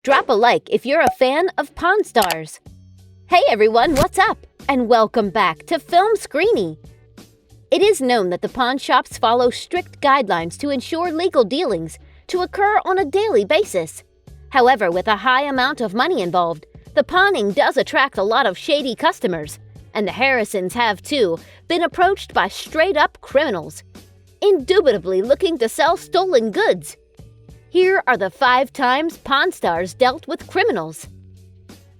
Drop a like if you're a fan of Pawn Stars. Hey everyone, what's up? And welcome back to Film Screeny. It is known that the pawn shops follow strict guidelines to ensure legal dealings to occur on a daily basis. However, with a high amount of money involved, the pawning does attract a lot of shady customers, and the Harrisons have, too, been approached by straight-up criminals, indubitably looking to sell stolen goods. Here are the 5 times Pawn Stars dealt with criminals.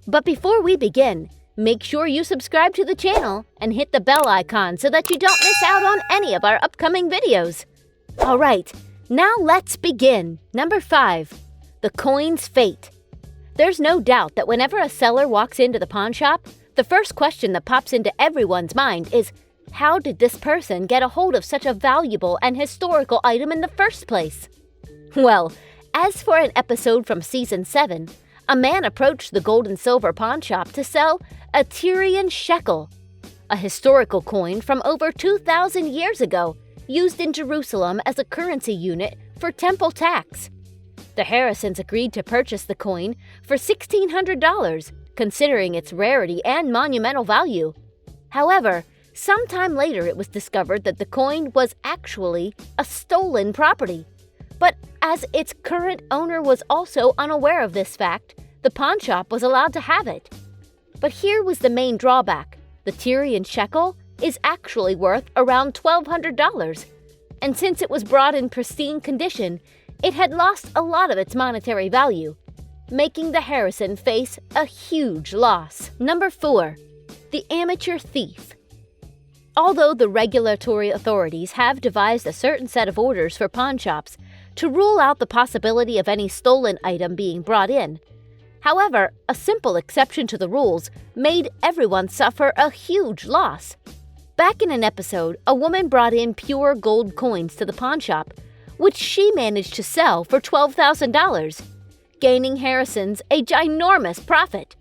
But before we begin, make sure you subscribe to the channel and hit the bell icon so that you don't miss out on any of our upcoming videos. Alright, now let's begin. Number 5. The coin's fate. There's no doubt that whenever a seller walks into the pawn shop, the first question that pops into everyone's mind is, how did this person get a hold of such a valuable and historical item in the first place? Well, as for an episode from Season 7, a man approached the gold and silver pawn shop to sell a Tyrian shekel, a historical coin from over 2,000 years ago, used in Jerusalem as a currency unit for temple tax. The Harrisons agreed to purchase the coin for $1,600, considering its rarity and monumental value. However, sometime later it was discovered that the coin was actually a stolen property. But as its current owner was also unaware of this fact, the pawn shop was allowed to have it. But here was the main drawback. The Tyrian shekel is actually worth around $1,200, and since it was brought in pristine condition, it had lost a lot of its monetary value, making the Harrison face a huge loss. Number 4. The amateur thief. Although the regulatory authorities have devised a certain set of orders for pawn shops to rule out the possibility of any stolen item being brought in, however, a simple exception to the rules made everyone suffer a huge loss. Back in an episode, a woman brought in pure gold coins to the pawn shop, which she managed to sell for $12,000, gaining Harrisons a ginormous profit.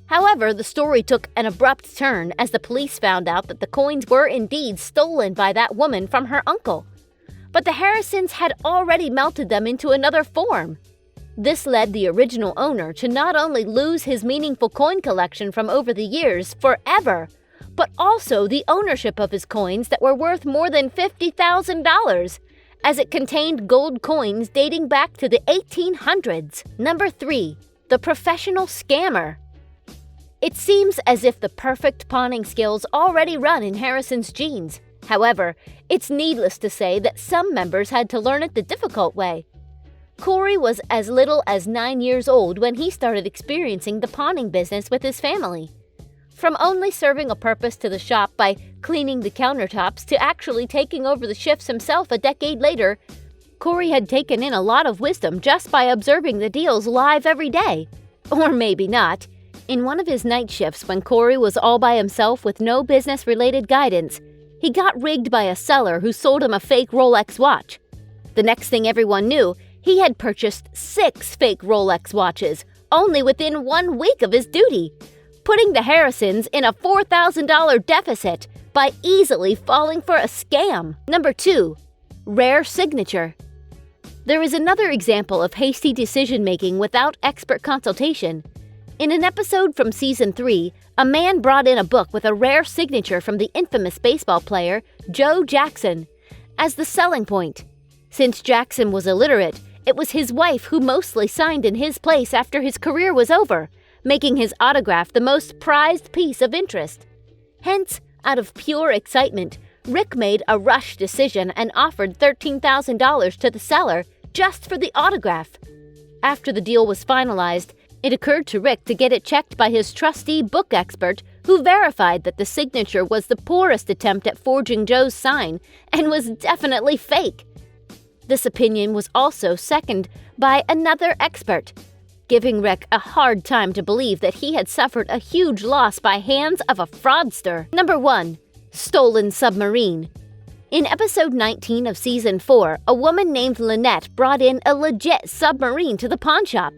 However, the story took an abrupt turn as the police found out that the coins were indeed stolen by that woman from her uncle. But the Harrisons had already melted them into another form. This led the original owner to not only lose his meaningful coin collection from over the years forever, but also the ownership of his coins that were worth more than $50,000, as it contained gold coins dating back to the 1800s. Number 3. The professional scammer. It seems as if the perfect pawning skills already run in Harrison's genes. However, it's needless to say that some members had to learn it the difficult way. Corey was as little as 9 years old when he started experiencing the pawning business with his family. From only serving a purpose to the shop by cleaning the countertops to actually taking over the shifts himself a decade later, Corey had taken in a lot of wisdom just by observing the deals live every day. Or maybe not. In one of his night shifts when Corey was all by himself with no business-related guidance, he got rigged by a seller who sold him a fake Rolex watch. The next thing everyone knew, he had purchased 6 fake Rolex watches, only within 1 week of his duty, putting the Harrisons in a $4,000 deficit by easily falling for a scam. Number 2. Rare signature. There is another example of hasty decision-making without expert consultation. In an episode from Season 3, a man brought in a book with a rare signature from the infamous baseball player Joe Jackson as the selling point. Since Jackson was illiterate, it was his wife who mostly signed in his place after his career was over, making his autograph the most prized piece of interest. Hence, out of pure excitement, Rick made a rush decision and offered $13,000 to the seller just for the autograph. After the deal was finalized, it occurred to Rick to get it checked by his trusty book expert, who verified that the signature was the poorest attempt at forging Joe's sign and was definitely fake. This opinion was also seconded by another expert, giving Rick a hard time to believe that he had suffered a huge loss by hands of a fraudster. Number 1. Stolen submarine. In episode 19 of Season 4, a woman named Lynette brought in a legit submarine to the pawn shop.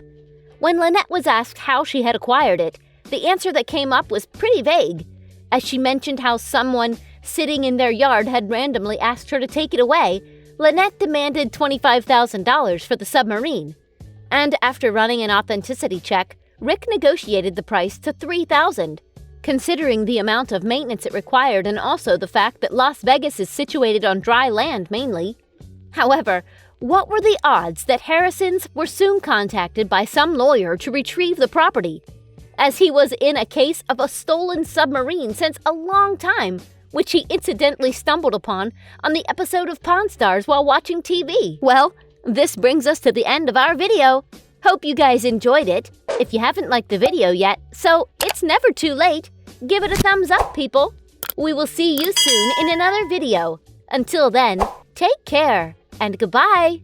When Lynette was asked how she had acquired it, the answer that came up was pretty vague, as she mentioned how someone sitting in their yard had randomly asked her to take it away. Lynette demanded $25,000 for the submarine. And after running an authenticity check, Rick negotiated the price to $3,000. Considering the amount of maintenance it required and also the fact that Las Vegas is situated on dry land mainly. However, what were the odds that Harrisons were soon contacted by some lawyer to retrieve the property, as he was in a case of a stolen submarine since a long time, which he incidentally stumbled upon on the episode of Pawn Stars while watching TV. Well, this brings us to the end of our video. Hope you guys enjoyed it. If you haven't liked the video yet, so it's never too late, give it a thumbs up, people. We will see you soon in another video. Until then, take care and goodbye.